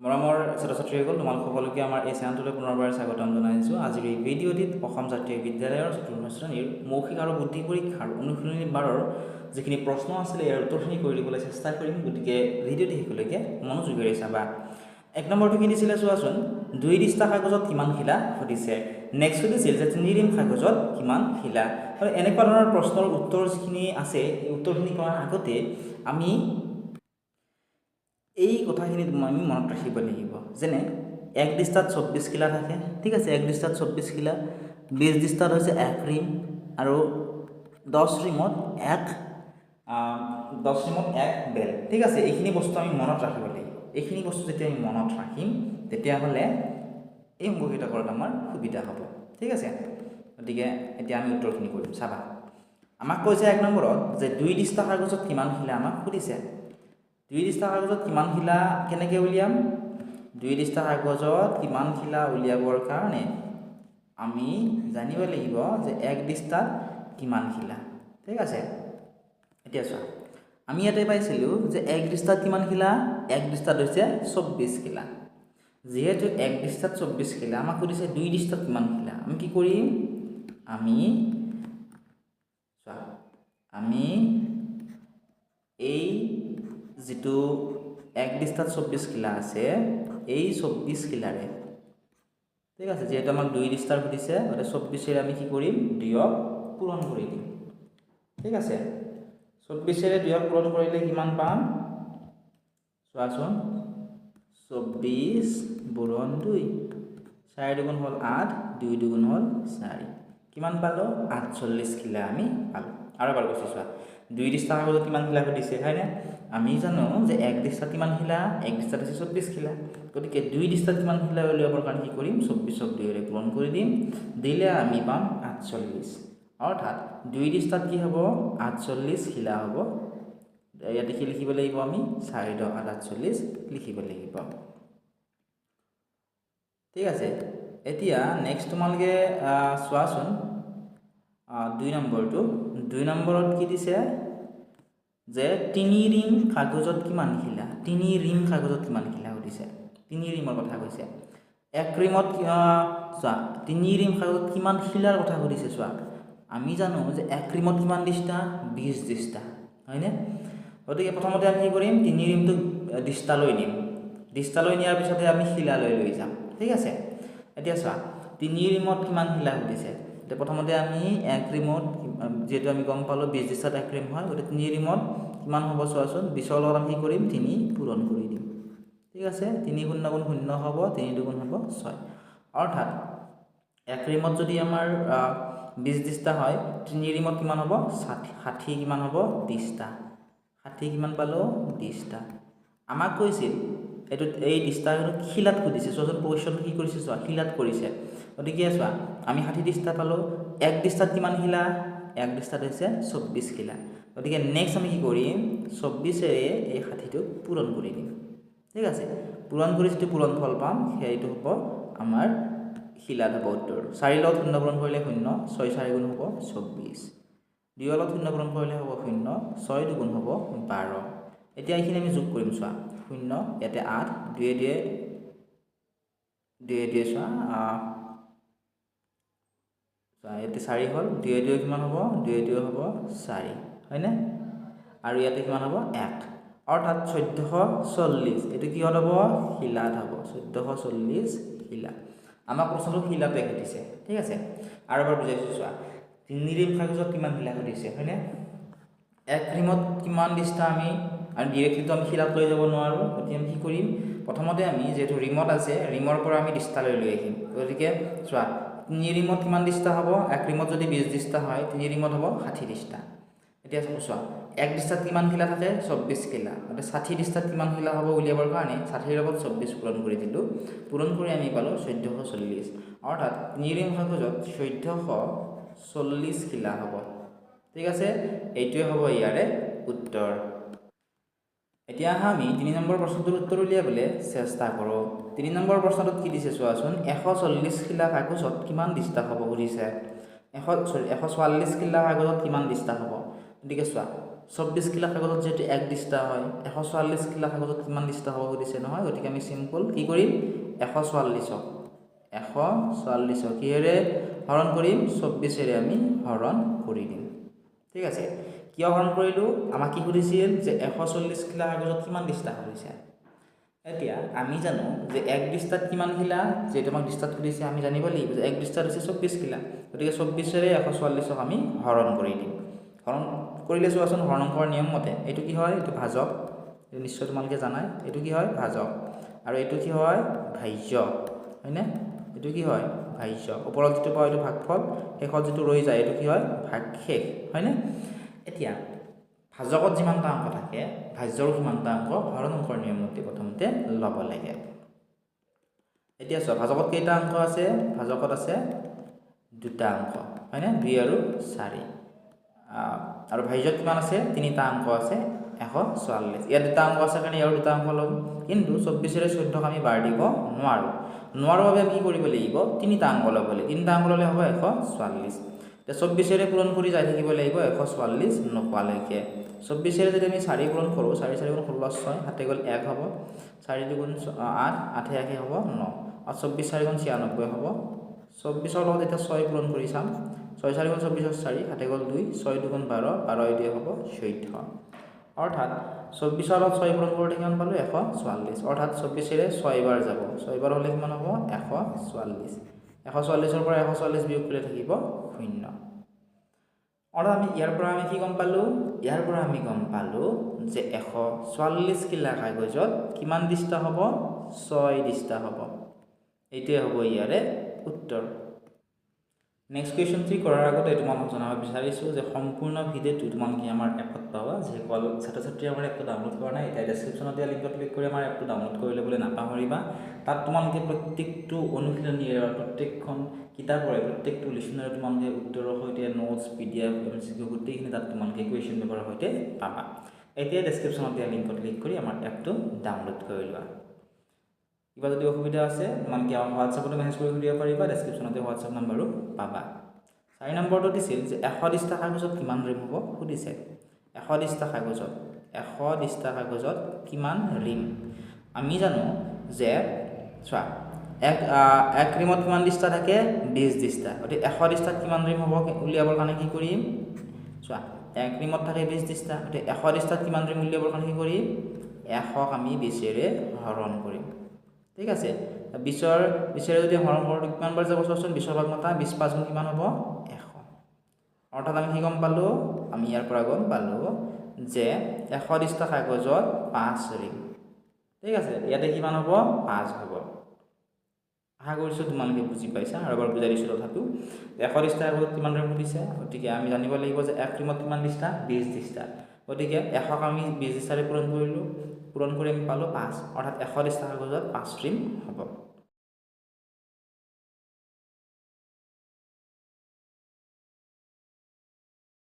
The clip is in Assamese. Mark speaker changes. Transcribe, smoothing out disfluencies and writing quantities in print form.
Speaker 1: মৰমৰ ছাত্ৰ-ছাত্ৰীসকল তোমালোক সকলোকে আমাৰ এই চেনেলটোলৈ পুনৰবাৰ স্বাগতম জনাইছোঁ। আজিৰ এই ভিডিঅ'টিত অসম জাতীয় বিদ্যালয়ৰ চতুৰ্থ শ্ৰেণীৰ মৌখিক আৰু বুদ্ধি পৰীক্ষাৰ অনুশীলনী 12ৰ যিখিনি প্ৰশ্ন আছিলে ইয়াৰ উত্তৰখিনি কৰি দিবলৈ চেষ্টা কৰিম। গতিকে ভিডিঅ'টি শেষলৈকে মনোযোগেৰে চাবা। 1 নম্বৰটো কি দিছিলে চোৱাচোন, 2 দিস্তা কাগজত কিমান শিলা সুধিছে। নেক্সট সুধিছিল যে 3 ৰিম কাগজত কিমান শিলা। আৰু এনেকুৱা ধৰণৰ প্ৰশ্নৰ উত্তৰ যিখিনি আছে এই উত্তৰখিনি কৰাৰ আগতে আমি এই কথাখিনি আমি মনত ৰাখিব লাগিব। যেনে 1 দিস্তাত 24 শিলা থাকে, ঠিক আছে। 1 দিস্তাত 24 শিলা, 20 দিস্তাত হৈছে 1 ৰিম আৰু 10 ৰিমত 1 বেল, ঠিক আছে। এইখিনি বস্তু আমি মনত ৰাখিব লাগিব। এইখিনি বস্তু যেতিয়া আমি মনত ৰাখিম তেতিয়াহ'লে এই অংককেইটা কৰাত আমাৰ সুবিধা হ'ব, ঠিক আছে। গতিকে এতিয়া আমি উত্তৰখিনি কৰিম। চাবা, আমাক কৈছে 1 নম্বৰত যে 2 দিস্তা কাগজত কিমান শিলা আমাক সুধিছে। 2 দিস্তা কাগজত কিমান শিলা কেনেকৈ উলিয়াম? 2 দিস্তা কাগজত কিমান শিলা উলিয়াবৰ কাৰণে আমি জানিব লাগিব যে 1 দিস্তাত কিমান শিলা, ঠিক আছে। এতিয়া চোৱা, আমি ইয়াতে পাইছিলোঁ যে 1 দিস্তাত কিমান শিলা, 1 দিস্তাত হৈছে 24 শিলা। যেহেতু 1 দিস্তাত 24 শিলা, আমাক সুধিছে 2 দিস্তাত কিমান শিলা। আমি কি কৰিম, আমি এই যিটো 1 দিস্তাত 24 শিলা আছে এই 24 শিলাৰে, ঠিক আছে, যেহেতু আমাক 2 দিস্তাৰ সুধিছে গতিকে 24ৰে আমি কি কৰিম, 2ক পূৰণ কৰি দিম, ঠিক আছে। 24ৰে 2ক পূৰণ কৰিলে কিমান পাম চোৱাচোন, 24 × 2, 4 দুগুণ হ'ল 8, 2 দুগুণ হ'ল 4, কিমান পালোঁ 48 শিলা আমি পালোঁ। আৰু এবাৰ কৈছোঁ চোৱা, 2 দিস্তা কাগজত কিমান শিলা সুধিছে, হয়নে? আমি জানো যে 1 দিস্তাত কিমান শিলা, 1 দিস্তাত হৈছে 24 শিলা। গতিকে 2 দিস্তাত কিমান শিলা উলিয়াবৰ কাৰণে কি কৰিম, 24ক 2ৰে পূৰণ কৰি দিম, দিলে আমি পাম 48। অৰ্থাৎ 2 দিস্তাত কি হ'ব, 48 শিলা হ'ব। ইয়াতে কি লিখিব লাগিব, আমি 4 × 48 লিখিব লাগিব, ঠিক আছে। এতিয়া নেক্সট তোমালোকে চোৱাচোন 2 নম্বৰটো। 2 নম্বৰত কি দিছে যে 3 ৰিম কাগজত কিমান শিলা, 3 ৰিম কাগজত কিমান শিলা সুধিছে। 3 ৰিমৰ কথা কৈছে। 1 ৰিমত চোৱা, 3 ৰিম কাগজত কিমান শিলাৰ কথা সুধিছে। চোৱা, আমি জানো যে 1 ৰিমত কিমান দিস্তা, 20 দিস্তা, হয়নে? গতিকে প্ৰথমতে আমি কি কৰিম, 3 ৰিমটো দিস্তালৈ নিম, দিস্তালৈ নিয়াৰ পিছতে আমি শিলালৈ লৈ যাম, ঠিক আছে। এতিয়া চোৱা, 3 ৰিমত কিমান শিলা সুধিছে। এতিয়া প্ৰথমতে আমি 1 ৰিমত, যেহেতু আমি গম পালোঁ 20 দিস্তাত 1 ৰিম হয়, গতিকে 3 ৰিমত কিমান হ'ব চোৱাচোন, 20ৰ লগত আমি কি কৰিম, 3 পূৰণ কৰি দিম, ঠিক আছে। 3 × 0 = 0 হ'ব, 3 দুগুণ হ'ব 6। অৰ্থাৎ 1 ৰিমত যদি আমাৰ 20 দিস্তা হয়, 3 ৰিমত কিমান হ'ব, 60 কিমান হ'ব, দিস্তা। 60 কিমান পালোঁ, দিস্তা। আমাক কৈছিল এই দিস্তাটো শিলাত সুধিছে। চোৱাচোন কুৱেশ্যনটো কি কৰিছে, চোৱা, শিলাত কৰিছে। গতিকে চোৱা, আমি 60 দিস্তা পালোঁ। 1 দিস্তাত কিমান শিলা, 1 দিস্তাত হৈছে 24 শিলা। গতিকে নেক্সট আমি কি কৰিম, 24ৰে এই 60টোক পূৰণ কৰি দিম, ঠিক আছে। পূৰণ কৰি যিটো পূৰণ ফল পাম সেইটো হ'ব আমাৰ শিলাত হ'ব উত্তৰ। 4ৰ লগত 0 পূৰণ কৰিলে 0, 6 × 4 = হ'ব 24, 2ৰ লগত 0 পূৰণ কৰিলে হ'ব 0, 6 দুগুণ হ'ব 12। এতিয়া এইখিনি আমি যোগ কৰিম। চোৱা, 0 ইয়াতে 8, 2 চোৱা, ইয়াতে 4 হ'ল, 2 কিমান হ'ব, 2 হ'ব 4, হয়নে? আৰু ইয়াতে কিমান হ'ব, 1। অৰ্থাৎ 1440, এইটো কিহত হ'ব, শিলাত হ'ব, 1440 শিলা। আমাক প্ৰশ্নটো শিলাতে সুধিছে, ঠিক আছে। আৰু এবাৰ বুজাইছোঁ চোৱা, 3 ৰিম কাগজত কিমান শিলা সুধিছে, হয়নে? 1 ৰিমত কিমান দিস্তা, আমি আৰু ডিৰেক্টলিটো আমি শিলাত লৈ যাব নোৱাৰোঁ। গতিকে আমি কি কৰিম, প্ৰথমতে আমি যিহেতু ৰিমত আছে, ৰিমৰ পৰা আমি দিস্তালৈ লৈ আহিম। গতিকে চোৱা, 3 ৰিমত কিমান দিস্তা হ'ব, 1 ৰিমত যদি 20 দিস্তা হয়, 3 ৰিমত হ'ব 60 দিস্তা। এতিয়া চোৱা, 1 দিস্তাত কিমান শিলা থাকে, 24 শিলা। গতিকে 60 দিস্তাত কিমান শিলা হ'ব উলিয়াবৰ কাৰণে 60ৰ লগত 24 পূৰণ কৰি দিলোঁ, পূৰণ কৰি আমি পালোঁ 1440। অৰ্থাৎ 3 ৰিম কাগজত 1440 শিলা হ'ব, ঠিক আছে। এইটোৱে হ'ব ইয়াৰে উত্তৰ। এতিয়া আমি 3 নম্বৰ প্ৰশ্নটোৰ উত্তৰ উলিয়াবলৈ চেষ্টা কৰোঁ। 3 নম্বৰ প্ৰশ্নটোত কি দিছে চোৱাচোন, 140 শিলা কাগজত কিমান দিস্তা হ'ব সুধিছে। 144 শিলা কাগজত কিমান দিস্তা হ'ব। গতিকে চোৱা, 24 কিলা কাগজত যেহেতু 1 ডিষ্টা হয় 144 কিলা কাগজত কিমান ডিষ্টা হ'ব সুধিছে নহয় গতিকে আমি সিম্পল কি কৰিম 144 কিহেৰে হৰণ কৰিম 24 এৰে আমি হৰণ কৰি দিম ঠিক আছে কিয় হৰণ কৰিলো আমাক কি সুধিছিল যে 140 কিলা কাগজত কিমান ডিষ্টা হৈছে এতিয়া আমি জানো যে 1 ডিষ্টাত কিমান কিলা যে তোমাক ডিষ্টাত সুধিছে আমি জানিব লাগিব যে 1 ডিষ্টাত হৈছে 24 কিলা গতিকে 24 এৰে 144ক আমি হৰণ কৰি দিম হৰণ কৰিলে চোৱাচোন হৰণ কৰাৰ নিয়ম মতে এইটো কি হয় এইটো ভাজক এই নিশ্চয় তোমালোকে জানাই এইটো কি হয় ভাজক আৰু এইটো কি হয় ভাজ্য হয়নে এইটো কি হয় ভাজ্য ওপৰত যেটো পায় এইটো ভাগফল শেষত যেটো ৰৈ যায় এইটো কি হয় ভাগশেষ হয়নে এতিয়া ভাজকত যিমানটা অংক থাকে ভাজ্যৰ সিমানটা অংক হৰণ অংকৰ নিয়ম মতে প্ৰথমতে ল'ব লাগে এতিয়া চোৱা ভাজকত কেইটা অংক আছে ভাজকত আছে দুটা অংক হয়নে 2 আৰু 4 আৰু ভাজ্যত কিমান আছে তিনিটা অংক আছে 144 ইয়াত দুটা অংক আছে কাৰণে ইয়াৰ দুটা অংক ল'ম কিন্তু 24 এৰে 14ক আমি বাৰ দিব নোৱাৰো বাবে আমি কি কৰিব লাগিব তিনিটা অংক ল'ব লাগিব তিনিটা অংক ল'লে হ'ব 144 তে 24 এৰে পূৰণ কৰি যাই থাকিব লাগিব 144 নোপোৱালৈকে 24 এৰে যদি আমি 4 পূৰণ কৰো 4 4 গুণ 16 6 হাতে গ'ল 1 হ'ব 4 2 গুণ 8 8 1 হ'ব 9 আৰু 24 4 গুণ 96 হ'ব 24 ৰ লগত এটা 6 পূৰণ কৰি চাম 6 4 গুণ 24 4 হাতে গ'ল 2 6 2 গুণ 12 12 2 হ'ব 14 অৰ্থাৎ 24 ৰ লগত 6 পূৰণ কৰোঁতে কিমান পালো 144 অৰ্থাৎ 24 এৰে 6 বাৰ যাব 6 বাৰ হ'লে কিমান হ'ব 144 144 ৰ পৰা 144 বিয়োগ কৰিলে থাকিব 0 অৰ্থাৎ আমি ইয়াৰ পৰা আমি কি গম পালো যে 144 কিলা কাগজত কিমান ডিষ্টা হ'ব 6 ডিষ্টা হ'ব এইটোৱে হ'ব ইয়াৰে উত্তৰ নেক্সট কোৱেশ্চন 3 কৰাৰ আগতে তোমালোকক জনাব বিচাৰিছো যে সম্পূৰ্ণ ভিডিওটো তোমালোকে আমাৰ এপত পাবা যে কল ছাত্ৰ-ছাত্ৰী আমাৰ এপটো ডাউনলোড কৰা নাই এটা ডেসক্ৰিপচনত দিয়া লিংকত ক্লিক কৰি আমাৰ এপটো ডাউনলোড কৰি ল'বলৈ নাপাহৰিবা তাত তোমালোকে প্ৰত্যেকটো অনুশীলনী প্ৰত্যেকখন কিতাপৰে প্ৰত্যেকটো লিসনাৰ তোমালোকে উত্তৰৰ সৈতে নোটস পিডিএফ এমসিকিউ গোটেইখিনি তাত তোমালোকে কোৱেশ্চন পেপাৰৰ সৈতে পাবা এতিয়া ডেসক্ৰিপচনত দিয়া লিংকত ক্লিক কৰি আমাৰ এপটো ডাউনলোড কৰি লোৱা কিবা যদি অসুবিধা আছে তোমালোকে আমাৰ হোৱাটছএপতে মেছেজ কৰি দিব পাৰিবা ডেসক্ৰিপচনতে হোৱাটছএপ নম্বৰো পাবা 4 নম্বৰটো দিছিল যে 100 ডিষ্টা কাগজত কিমান ৰিম হ'ব সুধিছে 100 ডিষ্টা কাগজত কিমান ৰিম আমি জানো যে চোৱা এক ৰিমত কিমান ডিষ্টা থাকে 20 ডিষ্টা গতিকে 100 ডিষ্টাত কিমান ৰিম হ'ব উলিয়াবৰ কাৰণে কি কৰিম চোৱা এক ৰিমত থাকে 20 ডিষ্টা গতিকে 100 ডিষ্টাত কিমান ৰিম উলিয়াবৰ কাৰণে কি কৰিম 100ক আমি 20 এৰে হৰণ কৰিম ঠিক আছে 20 এৰে যদি হৰণ কৰোঁ কিমান বাৰ যাব চোৱাচোন 20 ৰ ভাগ মতা 20 5 গুণ কিমান হ'ব 100 অৰ্থাৎ আমি কি গম পালো আমি ইয়াৰ পৰা গম পালো যে 100 ডিষ্টা কাগজত 5 ৰিম ঠিক আছে ইয়াতে কিমান হ'ব 5 হ'ব আশা কৰিছো তোমালোকে বুজি পাইছা আৰু এবাৰ বুজাই দিছো তথাপিও 100 ডিষ্টা কাগজত কিমান ৰিম দিছে গতিকে আমি জানিব লাগিব যে এক ৰিমত কিমান ডিষ্টা 20 ডিষ্টা গতিকে 100ক আমি 20 ডিষ্টাৰে পূৰণ কৰি আমি পালো 5 অৰ্থাৎ 100 ডিষ্টা কাগজত 5 ৰিম হ'ব